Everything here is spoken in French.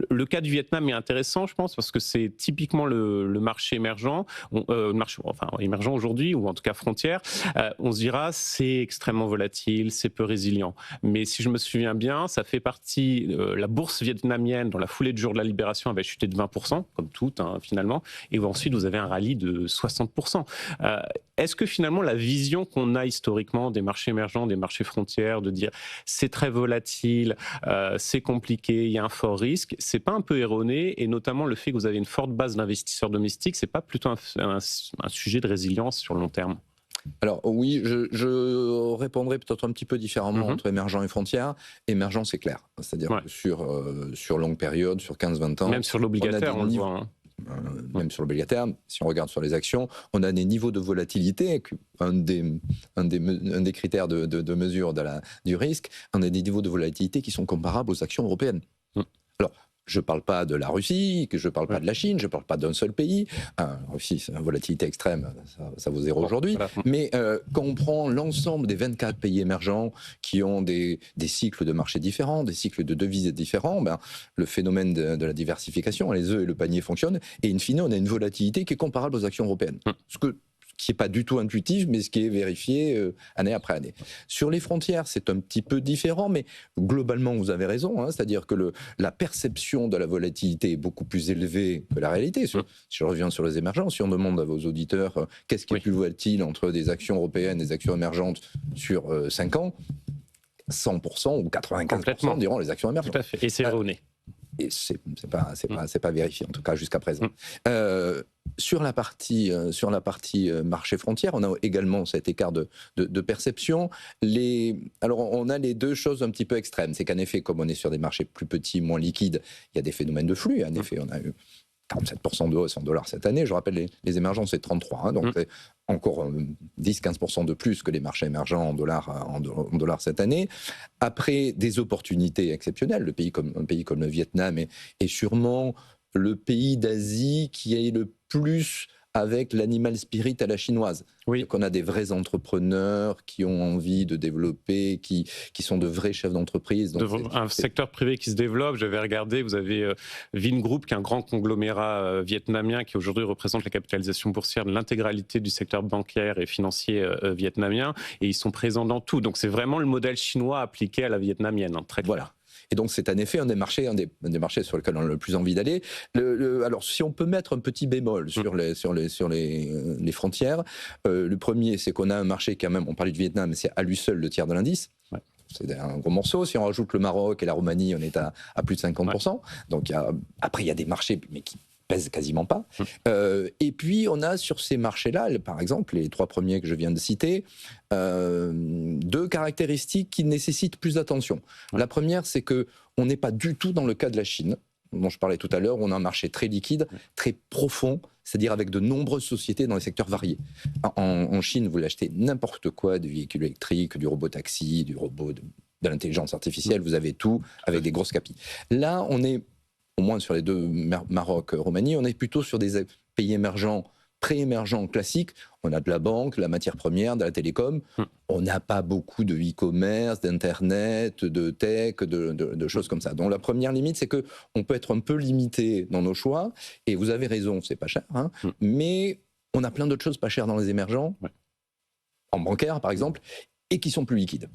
Le cas du Vietnam est intéressant, je pense, parce que c'est typiquement le marché émergent, enfin émergent aujourd'hui, ou en tout cas frontière. On se dira, c'est extrêmement volatile, c'est peu résilient. Mais si je me souviens bien, ça fait partie, la bourse vietnamienne, dans la foulée du jour de la libération, avait chuté de 20%, comme toutes, hein, finalement, et ensuite vous avez un rallye de 60%. Est-ce que finalement la vision qu'on a historiquement des marchés émergents, des marchés frontières, de dire c'est très volatile, c'est compliqué, il y a un fort risque, c'est pas un peu erroné, et notamment le fait que vous avez une forte base d'investisseurs domestiques, c'est pas plutôt un sujet de résilience sur le long terme? Alors oui, je répondrai peut-être un petit peu différemment Mhm. entre émergent et frontière. Émergent, c'est clair. C'est-à-dire Ouais. que sur longue période, sur 15-20 Même ans, sur on a des l'obligataire, on le niveaux, voit, hein. Ouais. même sur l'obligataire, si on regarde sur les actions, on a des niveaux de volatilité, un des critères de mesure du risque, on a des niveaux de volatilité qui sont comparables aux actions européennes. Mm. Alors, je ne parle pas de la Russie, que je ne parle pas Ouais. de la Chine, je ne parle pas d'un seul pays. La Russie, c'est une volatilité extrême, ça vaut zéro Bon, aujourd'hui. voilà. Mais quand on prend l'ensemble des 24 pays émergents qui ont des cycles de marché différents, des cycles de devises différents, ben, le phénomène de la diversification, les œufs et le panier fonctionnent. Et in fine, on a une volatilité qui est comparable aux actions européennes. Mm. Ce qui n'est pas du tout intuitif, mais ce qui est vérifié année après année. Sur les frontières, c'est un petit peu différent, mais globalement, vous avez raison, hein, c'est-à-dire que la perception de la volatilité est beaucoup plus élevée que la réalité. Si je reviens sur les émergents, si on demande à vos auditeurs qu'est-ce qui est Oui, plus volatile entre des actions européennes et des actions émergentes sur 5 ans, 100% ou 95% complètement. diront les actions Tout émergentes. à fait. Et c'est erroné. Et c'est pas vérifié, en tout cas jusqu'à présent. Mm. Sur la partie marché frontière, on a également cet écart de perception. Alors, on a les deux choses un petit peu extrêmes. C'est qu'en effet, comme on est sur des marchés plus petits, moins liquides, il y a des phénomènes de flux. En effet, on a eu 47% de hausse en dollars cette année. Je rappelle, les émergents, c'est 33. Hein, donc, c'est encore 10-15% de plus que les marchés émergents en dollars cette année. Après, des opportunités exceptionnelles. Un pays comme le Vietnam est sûrement le pays d'Asie qui est le plus avec l'animal spirit à la chinoise. Oui. Donc on a des vrais entrepreneurs qui ont envie de développer, qui sont de vrais chefs d'entreprise. Un secteur privé qui se développe. J'avais regardé, vous avez Vingroup, qui est un grand conglomérat vietnamien qui aujourd'hui représente la capitalisation boursière de l'intégralité du secteur bancaire et financier vietnamien, et ils sont présents dans tout. Donc c'est vraiment le modèle chinois appliqué à la vietnamienne, hein, très clair. Voilà. Et donc, c'est en effet un des marchés sur lesquels on a le plus envie d'aller. Alors, si on peut mettre un petit bémol sur les frontières, le premier, c'est qu'on a un marché quand même, on parlait du Vietnam, c'est à lui seul le tiers de l'indice. Ouais. C'est un gros morceau. Si on rajoute le Maroc et la Roumanie, on est à plus de 50%. Ouais. Donc, après, il y a des marchés, mais qui pèsent quasiment pas. Et puis, on a sur ces marchés-là, par exemple, les 3 premiers que je viens de citer, 2 caractéristiques qui nécessitent plus d'attention. Ouais. La première, c'est qu'on n'est pas du tout dans le cas de la Chine, dont je parlais tout à l'heure, où on a un marché très liquide, très profond, c'est-à-dire avec de nombreuses sociétés dans les secteurs variés. En Chine, vous l'achetez n'importe quoi, du véhicule électrique, du robot-taxi, du robot, de l'intelligence artificielle, vous avez tout, avec des grosses capilles. Là, on est, au moins sur les 2, Maroc, Roumanie, on est plutôt sur des pays émergents, pré-émergents classiques. On a de la banque, de la matière première, de la télécom. On n'a pas beaucoup de e-commerce, d'internet, de tech, de choses comme ça. Donc la première limite, c'est qu'on peut être un peu limité dans nos choix. Et vous avez raison, c'est pas cher, hein, mais on a plein d'autres choses pas chères dans les émergents, en bancaire par exemple, et qui sont plus liquides.